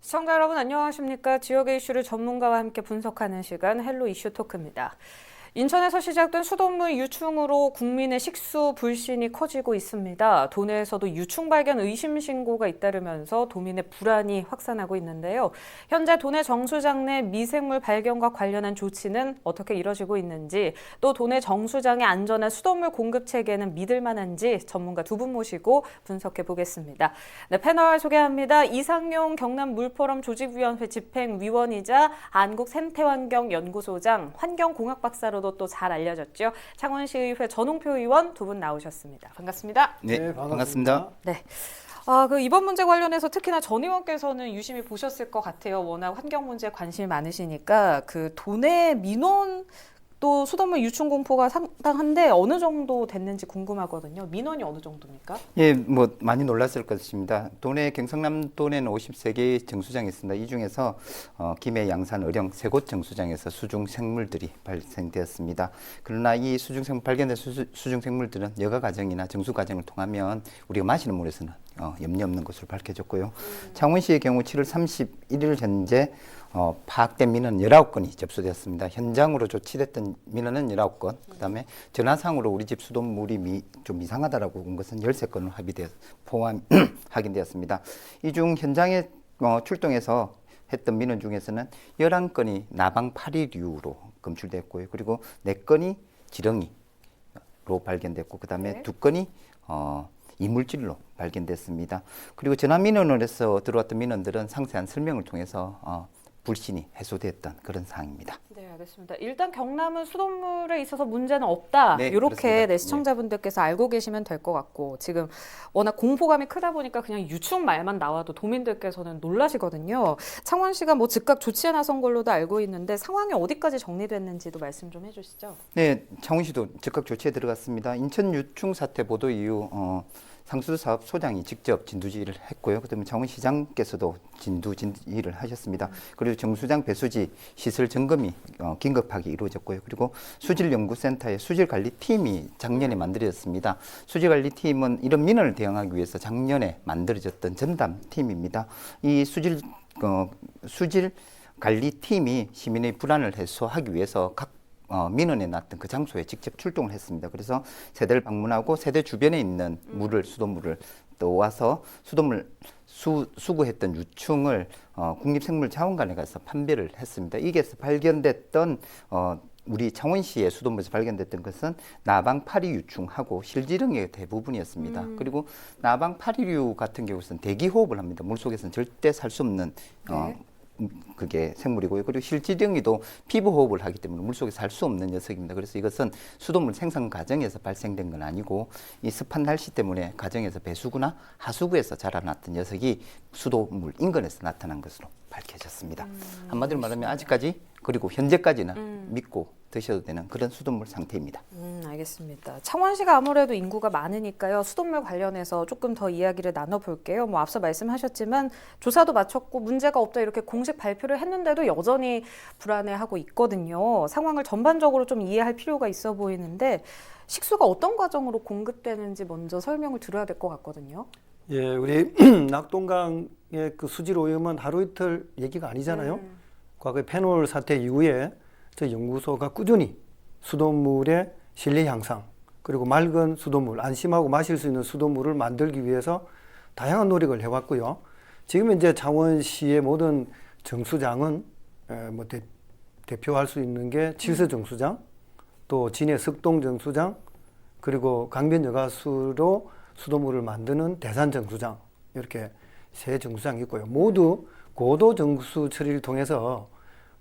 시청자 여러분 안녕하십니까? 지역의 이슈를 전문가와 함께 분석하는 시간 헬로 이슈 토크입니다. 인천에서 시작된 수돗물 유충으로 국민의 식수 불신이 커지고 있습니다. 도내에서도 유충 발견 의심 신고가 잇따르면서 도민의 불안이 확산하고 있는데요. 현재 도내 정수장 내 미생물 발견과 관련한 조치는 어떻게 이뤄지고 있는지, 또 도내 정수장의 안전한 수돗물 공급 체계는 믿을 만한지 전문가 두 분 모시고 분석해 보겠습니다. 네, 패널 소개합니다. 이상용 경남 물포럼 조직위원회 집행위원이자 한국생태환경연구소장, 환경공학 박사로도 또 잘 알려졌죠. 창원시의회 전홍표 의원 두 분 나오셨습니다. 반갑습니다. 네, 반갑습니다. 네. 이번 문제 관련해서 특히나 전 의원께서는 유심히 보셨을 것 같아요. 워낙 환경 문제에 관심이 많으시니까 그 도내 민원 또 수돗물 유충 공포가 상당한데 어느 정도 됐는지 궁금하거든요. 민원이 어느 정도입니까? 예, 많이 놀랐을 것입니다. 도내 경상남도내는 53개의 정수장이 있습니다. 이 중에서 김해, 양산, 의령 세 곳 정수장에서 수중 생물들이 발생되었습니다. 그러나 이 발견된 수중 생물들은 여가 과정이나 정수 과정을 통하면 우리가 마시는 물에서는 염려 없는 것으로 밝혀졌고요. 창원시의 경우 7월 31일 현재 파악된 민원 19건이 접수되었습니다. 현장으로 조치됐던 민원은 19건, 그다음에 전화상으로 우리 집 수돗물이 좀 이상하다라고 온 것은 13건으로 확인되었습니다. 이 중 현장에 출동해서 했던 민원 중에서는 11건이 나방 파리류로 검출됐고요. 그리고 4건이 지렁이로 발견됐고, 그다음에 네. 2건이 이물질로 발견됐습니다. 그리고 전화 민원을 해서 들어왔던 민원들은 상세한 설명을 통해서 불신이 해소됐던 그런 사항입니다. 네, 알겠습니다. 일단 경남은 수돗물에 있어서 문제는 없다. 네, 이렇게 그렇습니다. 내 시청자분들께서 알고 계시면 될 것 같고, 지금 워낙 공포감이 크다 보니까 그냥 유충 말만 나와도 도민들께서는 놀라시거든요. 창원시가 즉각 조치에 나선 걸로도 알고 있는데 상황이 어디까지 정리됐는지도 말씀 좀 해주시죠. 네, 창원시도 즉각 조치에 들어갔습니다. 인천 유충 사태 보도 이후 상수사업 소장이 직접 진두지휘를 했고요. 그다음에 창원시장께서도 진두지휘를 하셨습니다. 그리고 정수장 배수지 시설 점검이 긴급하게 이루어졌고요. 그리고 수질연구센터의 수질관리팀이 작년에 만들어졌습니다. 수질관리팀은 이런 민원을 대응하기 위해서 작년에 만들어졌던 전담팀입니다. 이 수질관리팀이 시민의 불안을 해소하기 위해서 각 민원에 났던 그 장소에 직접 출동을 했습니다. 그래서 세대를 방문하고 세대 주변에 있는 수돗물을 또 와서 수돗물 수거했던 유충을 국립생물자원관에 가서 판별을 했습니다. 이게 발견됐던 우리 창원시의 수돗물에서 발견됐던 것은 나방 파리 유충하고 실지렁의 대부분이었습니다. 그리고 나방 파리류 같은 경우는 대기 호흡을 합니다. 물속에서는 절대 살 수 없는 그게 생물이고요. 그리고 실지렁이도 피부 호흡을 하기 때문에 물속에 살 수 없는 녀석입니다. 그래서 이것은 수돗물 생산 과정에서 발생된 건 아니고 이 습한 날씨 때문에 가정에서 배수구나 하수구에서 자라났던 녀석이 수돗물 인근에서 나타난 것으로 밝혀졌습니다. 한마디로 말하면 아직까지 그리고 현재까지는 믿고 드셔도 되는 그런 수돗물 상태입니다. 알겠습니다. 창원시가 아무래도 인구가 많으니까요. 수돗물 관련해서 조금 더 이야기를 나눠볼게요. 앞서 말씀하셨지만 조사도 마쳤고 문제가 없다 이렇게 공식 발표를 했는데도 여전히 불안해하고 있거든요. 상황을 전반적으로 좀 이해할 필요가 있어 보이는데 식수가 어떤 과정으로 공급되는지 먼저 설명을 드려야 될 것 같거든요. 예, 우리 낙동강의 그 수질 오염은 하루 이틀 얘기가 아니잖아요. 과거에 페놀 사태 이후에 저희 연구소가 꾸준히 수돗물의 신뢰 향상, 그리고 맑은 수돗물, 안심하고 마실 수 있는 수돗물을 만들기 위해서 다양한 노력을 해왔고요. 지금 이제 창원시의 모든 정수장은 대표할 수 있는 게 칠서 정수장, 또 진해 석동 정수장, 그리고 강변 여가수로 수돗물을 만드는 대산 정수장, 이렇게 세 정수장이 있고요. 모두 고도 정수 처리를 통해서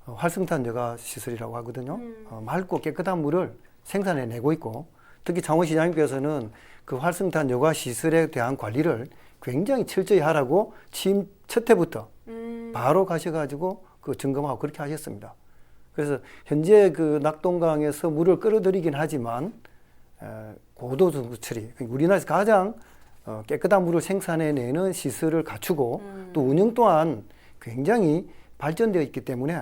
활성탄 여가 시설이라고 하거든요. 맑고 깨끗한 물을 생산해내고 있고, 특히 창원시장님께서는 그 활성탄 여가 시설에 대한 관리를 굉장히 철저히 하라고 취임 첫 해부터 바로 가셔가지고 그 점검하고 그렇게 하셨습니다. 그래서 현재 그 낙동강에서 물을 끌어들이긴 하지만 고도 정수 처리, 우리나라에서 가장 깨끗한 물을 생산해내는 시설을 갖추고 또 운영 또한 굉장히 발전되어 있기 때문에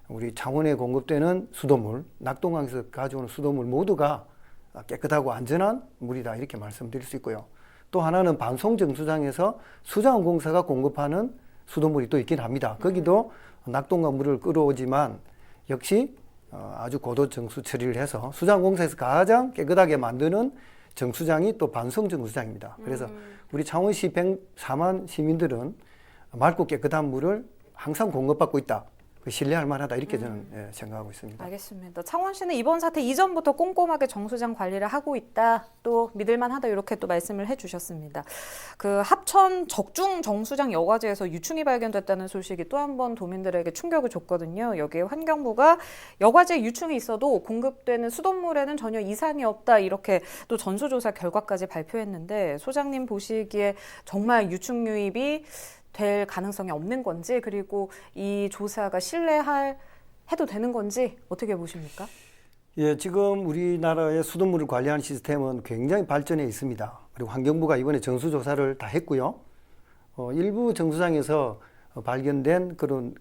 우리 창원에 공급되는 수돗물, 낙동강에서 가져오는 수돗물 모두가 깨끗하고 안전한 물이다, 이렇게 말씀드릴 수 있고요. 또 하나는 반송정수장에서 수자원공사가 공급하는 수돗물이 또 있긴 합니다. 거기도 낙동강 물을 끌어오지만 역시 아주 고도 정수 처리를 해서 수자원공사에서 가장 깨끗하게 만드는 정수장이 또 반성 정수장입니다. 그래서 우리 창원시 104만 시민들은 맑고 깨끗한 물을 항상 공급받고 있다. 신뢰할 만하다 이렇게 저는 생각하고 있습니다. 알겠습니다. 창원시는 이번 사태 이전부터 꼼꼼하게 정수장 관리를 하고 있다. 또 믿을만하다 이렇게 또 말씀을 해주셨습니다. 그 합천 적중 정수장 여과지에서 유충이 발견됐다는 소식이 또 한 번 도민들에게 충격을 줬거든요. 여기에 환경부가 여과지에 유충이 있어도 공급되는 수돗물에는 전혀 이상이 없다 이렇게 또 전수조사 결과까지 발표했는데 소장님 보시기에 정말 유충 유입이 될 가능성이 없는 건지 그리고 이 조사가 해도 되는 건지 어떻게 보십니까? 예, 지금 우리나라의 수돗물을 관리하는 시스템은 굉장히 발전해 있습니다. 그리고 환경부가 이번에 정수조사를 다 했고요. 일부 정수장에서 발견된 그런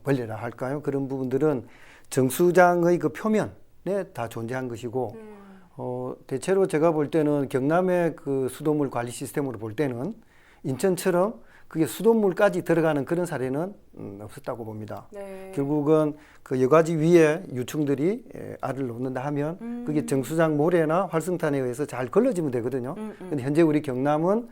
벌레라 할까요? 그런 부분들은 정수장의 그 표면에 다 존재한 것이고 대체로 제가 볼 때는 경남의 그 수돗물 관리 시스템으로 볼 때는 인천처럼 그게 수돗물까지 들어가는 그런 사례는 없었다고 봅니다. 네. 결국은 그 여과지 위에 유충들이 알을 놓는다 하면 그게 정수장 모래나 활성탄에 의해서 잘 걸러지면 되거든요. 근데 현재 우리 경남은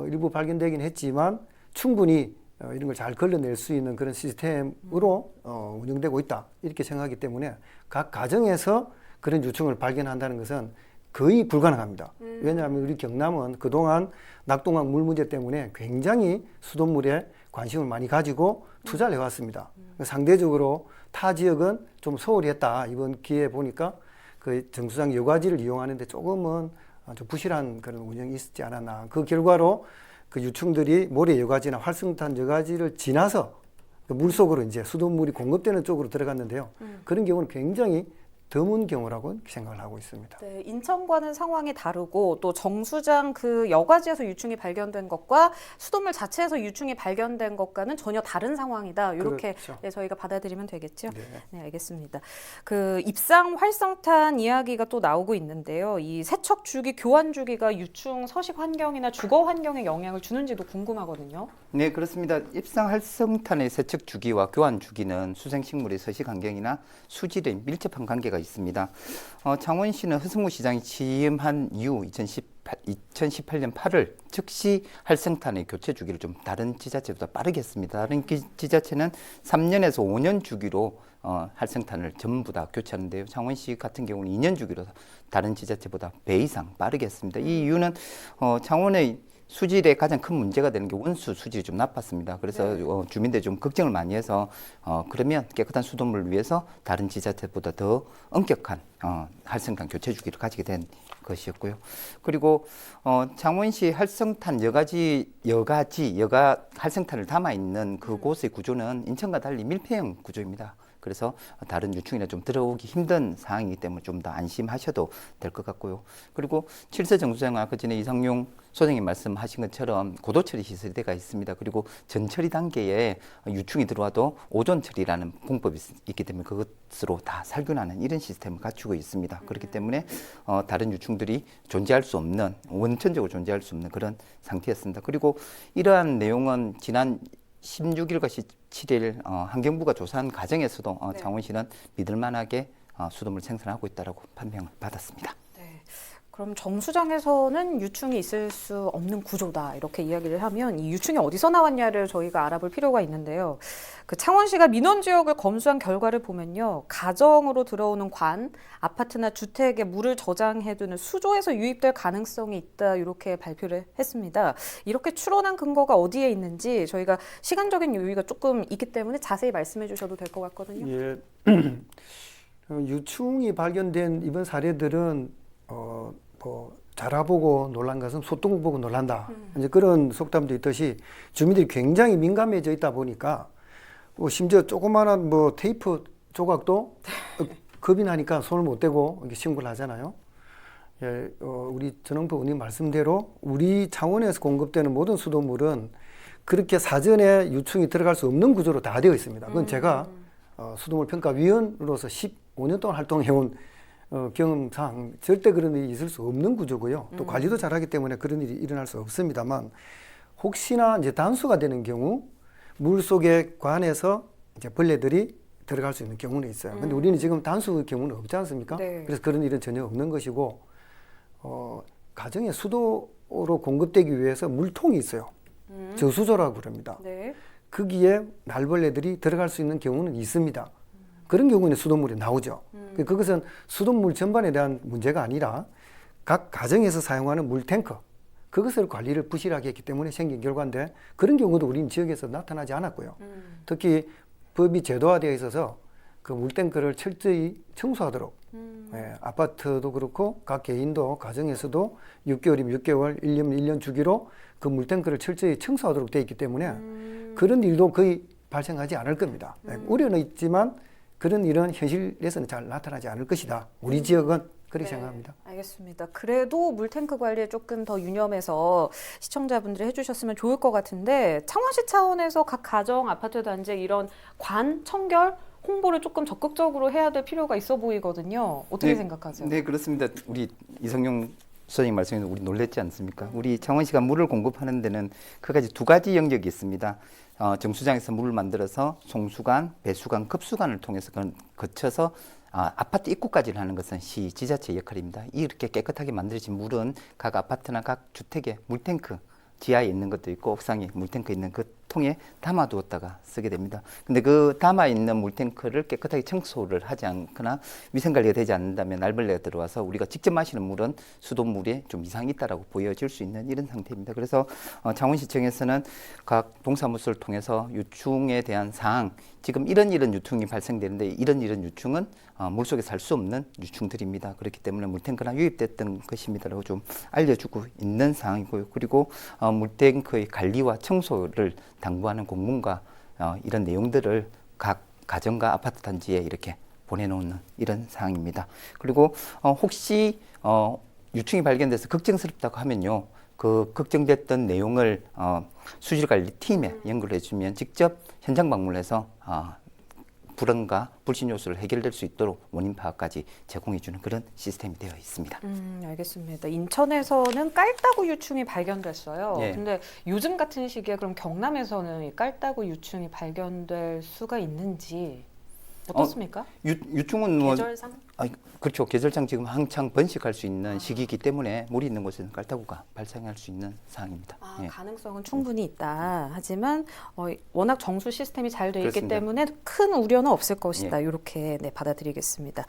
일부 발견되긴 했지만 충분히 이런 걸 잘 걸러낼 수 있는 그런 시스템으로 운영되고 있다. 이렇게 생각하기 때문에 각 가정에서 그런 유충을 발견한다는 것은 거의 불가능합니다. 왜냐하면 우리 경남은 그동안 낙동강 물 문제 때문에 굉장히 수돗물에 관심을 많이 가지고 투자를 해왔습니다. 상대적으로 타 지역은 좀 소홀히 했다. 이번 기회에 보니까 그 정수장 여과지를 이용하는데 조금은 좀 부실한 그런 운영이 있었지 않았나. 그 결과로 그 유충들이 모래 여과지나 활성탄 여과지를 지나서 그 물속으로 이제 수돗물이 공급되는 쪽으로 들어갔는데요. 그런 경우는 굉장히 드문 경우라고 생각을 하고 있습니다. 네, 인천과는 상황이 다르고 또 정수장 그 여과지에서 유충이 발견된 것과 수돗물 자체에서 유충이 발견된 것과는 전혀 다른 상황이다. 이렇게 그렇죠. 네, 저희가 받아들이면 되겠죠. 네. 네, 알겠습니다. 그 입상 활성탄 이야기가 또 나오고 있는데요. 이 세척 주기, 교환 주기가 유충 서식 환경이나 주거 환경에 영향을 주는지도 궁금하거든요. 네, 그렇습니다. 입상 활성탄의 세척 주기와 교환 주기는 수생식물의 서식 환경이나 수질에 밀접한 관계가 있습니다. 창원시는 허승무 시장이 취임한 이후 2018년 8월 즉시 활성탄의 교체 주기를 좀 다른 지자체보다 빠르게 했습니다. 다른 지자체는 3년에서 5년 주기로 활성탄을 전부 다 교체하는데요. 창원시 같은 경우는 2년 주기로 다른 지자체보다 배 이상 빠르게 했습니다. 이 이유는 창원의 수질에 가장 큰 문제가 되는 게 원수 수질이 좀 나빴습니다. 그래서 주민들이 좀 걱정을 많이 해서 그러면 깨끗한 수돗물을 위해서 다른 지자체보다 더 엄격한 활성탄 교체 주기를 가지게 된 것이었고요. 그리고 창원시 활성탄 여가 활성탄을 담아 있는 그곳의 구조는 인천과 달리 밀폐형 구조입니다. 그래서 다른 유충이나 좀 들어오기 힘든 상황이기 때문에 좀 더 안심하셔도 될 것 같고요. 그리고 칠세 정수장은 아까 전에 이상용 소장님 말씀하신 것처럼 고도 처리 시설대가 있습니다. 그리고 전처리 단계에 유충이 들어와도 오존 처리라는 공법이 있기 때문에 그것으로 다 살균하는 이런 시스템을 갖추고 있습니다. 그렇기 때문에 다른 유충들이 존재할 수 없는, 원천적으로 존재할 수 없는 그런 상태였습니다. 그리고 이러한 내용은 지난 16일과 17일 환경부가 조사한 과정에서도 창원시는 믿을만하게 수돗물 생산하고 있다라고 판명을 받았습니다. 네. 그럼 정수장에서는 유충이 있을 수 없는 구조다 이렇게 이야기를 하면 이 유충이 어디서 나왔냐를 저희가 알아볼 필요가 있는데요. 그 창원시가 민원 지역을 검수한 결과를 보면요. 가정으로 들어오는 관, 아파트나 주택에 물을 저장해두는 수조에서 유입될 가능성이 있다 이렇게 발표를 했습니다. 이렇게 추론한 근거가 어디에 있는지 저희가 시간적인 여유가 조금 있기 때문에 자세히 말씀해 주셔도 될 것 같거든요. 예. 유충이 발견된 이번 사례들은 자라보고 놀란 것은 소똥 보고 놀란다. 이제 그런 속담도 있듯이 주민들이 굉장히 민감해져 있다 보니까 심지어 조그마한 테이프 조각도 겁이 나니까 손을 못 대고 이렇게 신고를 하잖아요. 예, 우리 전홍표 의원님 말씀대로 우리 창원에서 공급되는 모든 수돗물은 그렇게 사전에 유충이 들어갈 수 없는 구조로 다 되어 있습니다. 그건 제가 수돗물 평가위원으로서 15년 동안 활동해온 경험상 절대 그런 일이 있을 수 없는 구조고요. 또 관리도 잘하기 때문에 그런 일이 일어날 수 없습니다만 혹시나 이제 단수가 되는 경우 물 속에 관해서 이제 벌레들이 들어갈 수 있는 경우는 있어요. 근데 우리는 지금 단수 경우는 없지 않습니까? 네. 그래서 그런 일은 전혀 없는 것이고, 가정에 수도로 공급되기 위해서 물통이 있어요. 저수조라고 그럽니다. 네. 거기에 날벌레들이 들어갈 수 있는 경우는 있습니다. 그런 경우는 수돗물이 나오죠. 그것은 수돗물 전반에 대한 문제가 아니라 각 가정에서 사용하는 물탱크, 그것을 관리를 부실하게 했기 때문에 생긴 결과인데, 그런 경우도 우리 지역에서 나타나지 않았고요. 특히 법이 제도화되어 있어서 그 물탱크를 철저히 청소하도록, 예, 아파트도 그렇고 각 개인도 가정에서도 6개월이면 6개월, 1년이면 1년 주기로 그 물탱크를 철저히 청소하도록 되어 있기 때문에 그런 일도 거의 발생하지 않을 겁니다. 예, 우려는 있지만 그런 일은 현실에서는 잘 나타나지 않을 것이다. 우리 지역은 그렇게 네, 생각합니다. 알겠습니다. 그래도 물탱크 관리에 조금 더 유념해서 시청자분들이 해주셨으면 좋을 것 같은데, 창원시 차원에서 각 가정, 아파트 단지에 이런 관, 청결 홍보를 조금 적극적으로 해야 될 필요가 있어 보이거든요. 어떻게 생각하세요? 네, 그렇습니다. 우리 이성용 선생님 말씀에서 우리 놀랬지 않습니까? 우리 창원시가 물을 공급하는 데는 크게까지 두 가지 영역이 있습니다. 정수장에서 물을 만들어서 송수관, 배수관, 급수관을 통해서 거쳐서 아파트 입구까지 하는 것은 시 지자체 역할입니다. 이렇게 깨끗하게 만들어진 물은 각 아파트나 각 주택에 물탱크, 지하에 있는 것도 있고 옥상에 물탱크 있는 그 통에 담아두었다가 쓰게 됩니다. 근데 그 담아있는 물탱크를 깨끗하게 청소를 하지 않거나 위생관리가 되지 않는다면 날벌레가 들어와서 우리가 직접 마시는 물은 수돗물에 좀 이상이 있다라고 보여질 수 있는 이런 상태입니다. 그래서 창원시청에서는 각 동사무소를 통해서 유충에 대한 사항, 지금 이런 유충이 발생되는데 이런 유충은 물속에 살 수 없는 유충들입니다. 그렇기 때문에 물탱크나 유입됐던 것입니다라고 좀 알려주고 있는 상황이고요. 그리고 물탱크의 관리와 청소를 당부하는 공문과 이런 내용들을 각 가정과 아파트 단지에 이렇게 보내놓는 이런 상황입니다. 그리고 혹시 유충이 발견돼서 걱정스럽다고 하면요, 그 걱정됐던 내용을 수질관리팀에 연결해 주면 직접 현장 방문해서 불안과 불신 요소를 해결될 수 있도록 원인 파악까지 제공해주는 그런 시스템이 되어 있습니다. 알겠습니다. 인천에서는 깔따구 유충이 발견됐어요. 예. 근데 요즘 같은 시기에 그럼 경남에서는 이 깔따구 유충이 발견될 수가 있는지 어떻습니까? 유충은 뭐 계절상? 그렇죠. 계절상 지금 한창 번식할 수 있는 시기이기 때문에 물이 있는 곳에는 깔따구가 발생할 수 있는 상황입니다. 예. 가능성은 충분히 있다. 하지만 워낙 정수 시스템이 잘 돼 있기 그렇습니다. 때문에 큰 우려는 없을 것이다. 이렇게 받아들이겠습니다.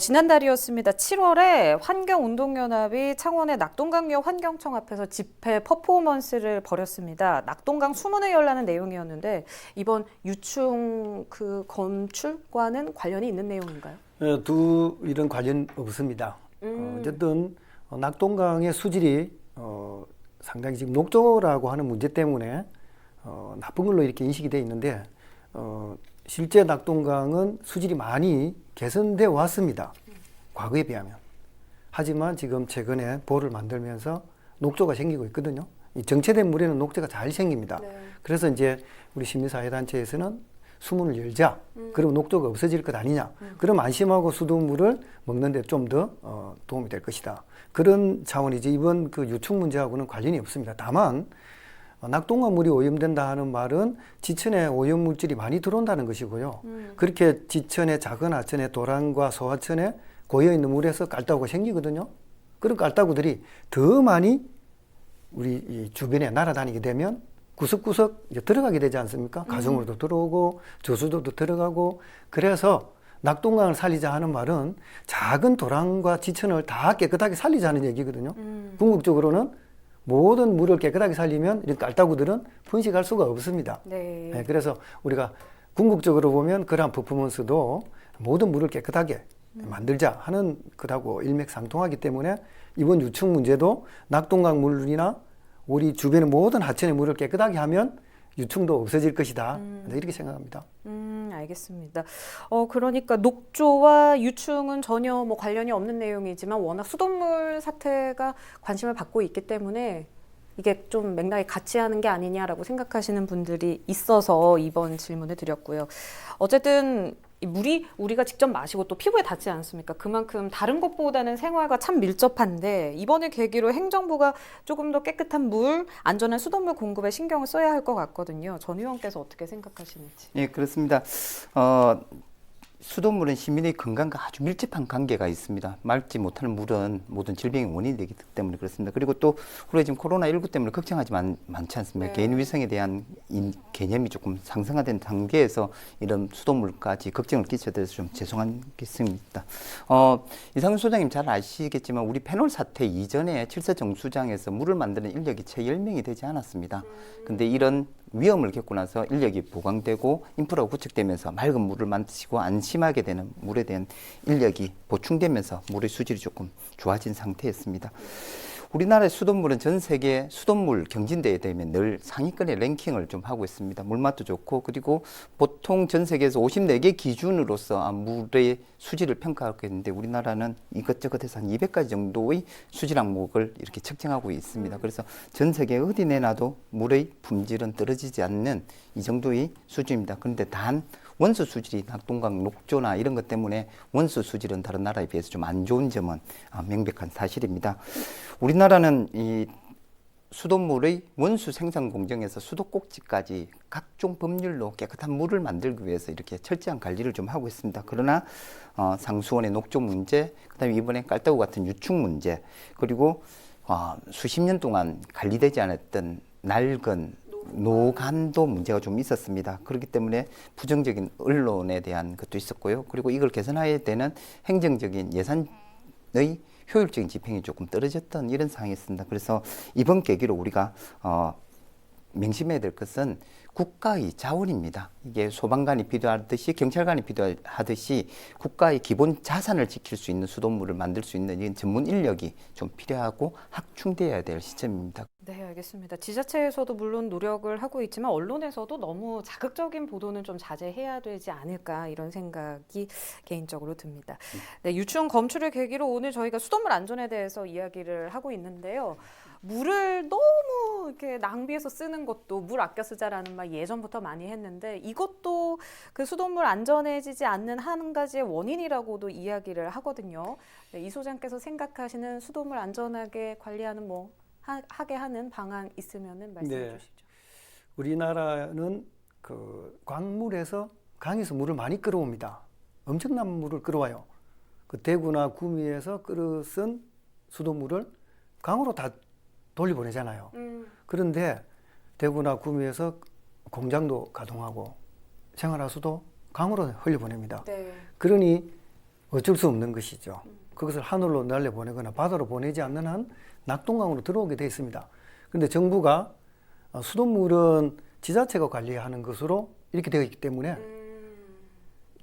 지난달이었습니다. 7월에 환경운동연합이 창원의 낙동강역 환경청 앞에서 집회 퍼포먼스를 벌였습니다. 낙동강 수문회 열라는 내용이었는데 이번 유충 그 검출과는 관련이 있는 내용인가요? 두 일은 관련 없습니다. 어쨌든 낙동강의 수질이 상당히 지금 녹조라고 하는 문제 때문에 나쁜 걸로 이렇게 인식이 돼 있는데 실제 낙동강은 수질이 많이 개선되어 왔습니다. 과거에 비하면. 하지만 지금 최근에 보를 만들면서 녹조가 생기고 있거든요. 이 정체된 물에는 녹조가 잘 생깁니다. 네. 그래서 이제 우리 시민사회단체에서는 수문을 열자. 그러면 녹조가 없어질 것 아니냐. 그럼 안심하고 수돗물을 먹는 데 좀 더 도움이 될 것이다. 그런 차원이지 이번 그 유충 문제하고는 관련이 없습니다. 다만 낙동강 물이 오염된다 하는 말은 지천에 오염 물질이 많이 들어온다는 것이고요. 그렇게 지천의 작은 하천의 도랑과 소하천에 고여있는 물에서 깔따구가 생기거든요. 그런 깔따구들이 더 많이 우리 이 주변에 날아다니게 되면 구석구석 이제 들어가게 되지 않습니까? 가정으로도 들어오고 저수도도 들어가고. 그래서 낙동강을 살리자 하는 말은 작은 도랑과 지천을 다 깨끗하게 살리자는 얘기거든요. 궁극적으로는 모든 물을 깨끗하게 살리면 이런 깔따구들은 번식할 수가 없습니다. 네. 네, 그래서 우리가 궁극적으로 보면 그러한 퍼포먼스도 모든 물을 깨끗하게 만들자 하는 것하고 일맥상통하기 때문에 이번 유충 문제도 낙동강 물이나 우리 주변의 모든 하천의 물을 깨끗하게 하면 유충도 없어질 것이다. 이렇게 생각합니다. 알겠습니다. 그러니까 녹조와 유충은 전혀 관련이 없는 내용이지만 워낙 수돗물 사태가 관심을 받고 있기 때문에 이게 좀 맥락이 같이 하는 게 아니냐라고 생각하시는 분들이 있어서 이번 질문을 드렸고요. 어쨌든 이 물이 우리가 직접 마시고 또 피부에 닿지 않습니까? 그만큼 다른 것보다는 생활과 참 밀접한데 이번을 계기로 행정부가 조금 더 깨끗한 물, 안전한 수돗물 공급에 신경을 써야 할 것 같거든요. 전 의원께서 어떻게 생각하시는지. 예, 그렇습니다. 수돗물은 시민의 건강과 아주 밀접한 관계가 있습니다. 맑지 못하는 물은 모든 질병의 원인이 되기 때문에 그렇습니다. 그리고 또 우리가 지금 코로나19 때문에 걱정하지 많지 않습니까? 네. 개인 위생에 대한 개념이 조금 상승화된 단계에서 이런 수돗물까지 걱정을 끼쳐드려서 좀 죄송한 게 있습니다. 이상훈 소장님 잘 아시겠지만 우리 페놀 사태 이전에 칠서 정수장에서 물을 만드는 인력이 채 10명이 되지 않았습니다. 근데 이런 위험을 겪고 나서 인력이 보강되고 인프라가 구축되면서 맑은 물을 마시고 안심하게 되는 물에 대한 인력이 보충되면서 물의 수질이 조금 좋아진 상태였습니다. 우리나라의 수돗물은 전 세계 수돗물 경진대회에 되면 늘 상위권의 랭킹을 좀 하고 있습니다. 물맛도 좋고 그리고 보통 전 세계에서 54개 기준으로서 물의 수질을 평가하고 있는데 우리나라는 이것저것 해서 한 200가지 정도의 수질 항목을 이렇게 측정하고 있습니다. 그래서 전 세계 어디 내놔도 물의 품질은 떨어지지 않는 이 정도의 수준입니다. 그런데 단 원수 수질이 낙동강 녹조나 이런 것 때문에 원수 수질은 다른 나라에 비해서 좀 안 좋은 점은 명백한 사실입니다. 우리나라는 이 수돗물의 원수 생산 공정에서 수도꼭지까지 각종 법률로 깨끗한 물을 만들기 위해서 이렇게 철저한 관리를 좀 하고 있습니다. 그러나 상수원의 녹조 문제, 그다음에 이번에 깔따구 같은 유축 문제, 그리고 수십 년 동안 관리되지 않았던 낡은 노간도 문제가 좀 있었습니다. 그렇기 때문에 부정적인 언론에 대한 것도 있었고요. 그리고 이걸 개선해야 되는 행정적인 예산의 효율적인 집행이 조금 떨어졌던 이런 상황이었습니다. 그래서 이번 계기로 우리가 명심해야 될 것은 국가의 자원입니다. 이게 소방관이 필요하듯이 경찰관이 필요하듯이 국가의 기본 자산을 지킬 수 있는 수돗물을 만들 수 있는 이런 전문 인력이 좀 필요하고 확충되어야 될 시점입니다. 네, 알겠습니다. 지자체에서도 물론 노력을 하고 있지만 언론에서도 너무 자극적인 보도는 좀 자제해야 되지 않을까 이런 생각이 개인적으로 듭니다. 네, 유충 검출을 계기로 오늘 저희가 수돗물 안전에 대해서 이야기를 하고 있는데요. 물을 너무 이렇게 낭비해서 쓰는 것도 물 아껴 쓰자라는 말 예전부터 많이 했는데 이것도 그 수돗물 안전해지지 않는 한 가지의 원인이라고도 이야기를 하거든요. 네, 이 소장께서 생각하시는 수돗물 안전하게 관리하는 하게 하는 방안 있으면은 말씀해 네. 주시죠. 우리나라는 그 광물에서 강에서 물을 많이 끌어옵니다. 엄청난 물을 끌어와요. 그 대구나 구미에서 끌어쓴 수돗물을 강으로 다 돌려보내잖아요. 그런데 대구나 구미에서 공장도 가동하고 생활하수도 강으로 흘려보냅니다. 네. 그러니 어쩔 수 없는 것이죠. 그것을 하늘로 날려보내거나 바다로 보내지 않는 한 낙동강으로 들어오게 되어 있습니다. 그런데 정부가 수돗물은 지자체가 관리하는 것으로 이렇게 되어 있기 때문에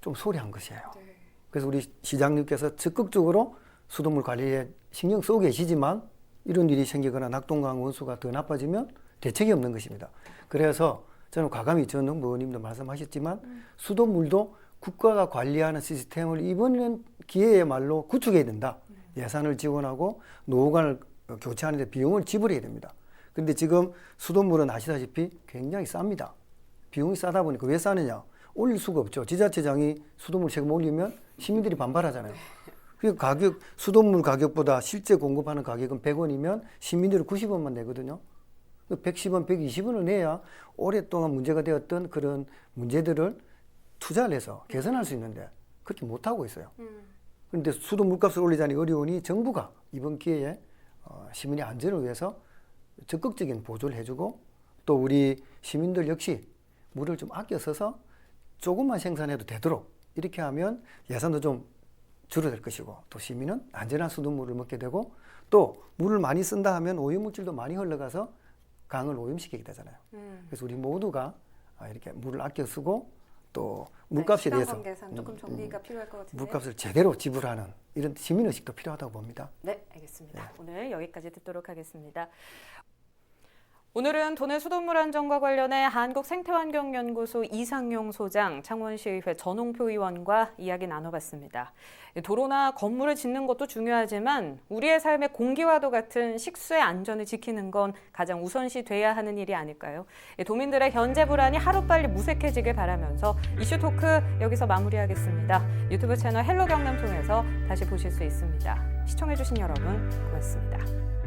좀 소홀한 것이에요. 네. 그래서 우리 시장님께서 적극적으로 수돗물 관리에 신경 쓰고 계시지만 이런 일이 생기거나 낙동강 원수가 더 나빠지면 대책이 없는 것입니다. 그래서 저는 과감히 전 의원님도 말씀하셨지만 수돗물도 국가가 관리하는 시스템을 이번 기회에말로 구축해야 된다. 예산을 지원하고 노후관을 교체하는 데 비용을 지불해야 됩니다. 그런데 지금 수돗물은 아시다시피 굉장히 쌉니다. 비용이 싸다 보니까 왜 싸느냐? 올릴 수가 없죠. 지자체장이 수돗물 세금 올리면 시민들이 반발하잖아요. 그 수돗물 가격보다 실제 공급하는 가격은 100원이면 시민들은 90원만 내거든요. 110원, 120원을 내야 오랫동안 문제가 되었던 그런 문제들을 투자를 해서 개선할 수 있는데 그렇게 못하고 있어요. 그런데 수돗물값을 올리자니 어려우니 정부가 이번 기회에 시민의 안전을 위해서 적극적인 보조를 해주고 또 우리 시민들 역시 물을 좀 아껴 써서 조금만 생산해도 되도록 이렇게 하면 예산도 좀 줄어들 것이고 또 시민은 안전한 수돗물을 먹게 되고 또 물을 많이 쓴다 하면 오염물질도 많이 흘러가서 강을 오염시키게 되잖아요. 그래서 우리 모두가 이렇게 물을 아껴 쓰고 또 물값에 대해서 관계상 조금 정리가 필요할 것 같은데 물값을 제대로 지불하는 이런 시민의식도 필요하다고 봅니다. 네, 알겠습니다. 오늘 여기까지 듣도록 하겠습니다. 오늘은 도내 수돗물 안전과 관련해 한국생태환경연구소 이상용 소장, 창원시의회 전홍표 의원과 이야기 나눠봤습니다. 도로나 건물을 짓는 것도 중요하지만 우리의 삶의 공기와도 같은 식수의 안전을 지키는 건 가장 우선시 돼야 하는 일이 아닐까요? 도민들의 현재 불안이 하루빨리 무색해지길 바라면서 이슈 토크 여기서 마무리하겠습니다. 유튜브 채널 헬로 경남 통해서 다시 보실 수 있습니다. 시청해주신 여러분 고맙습니다.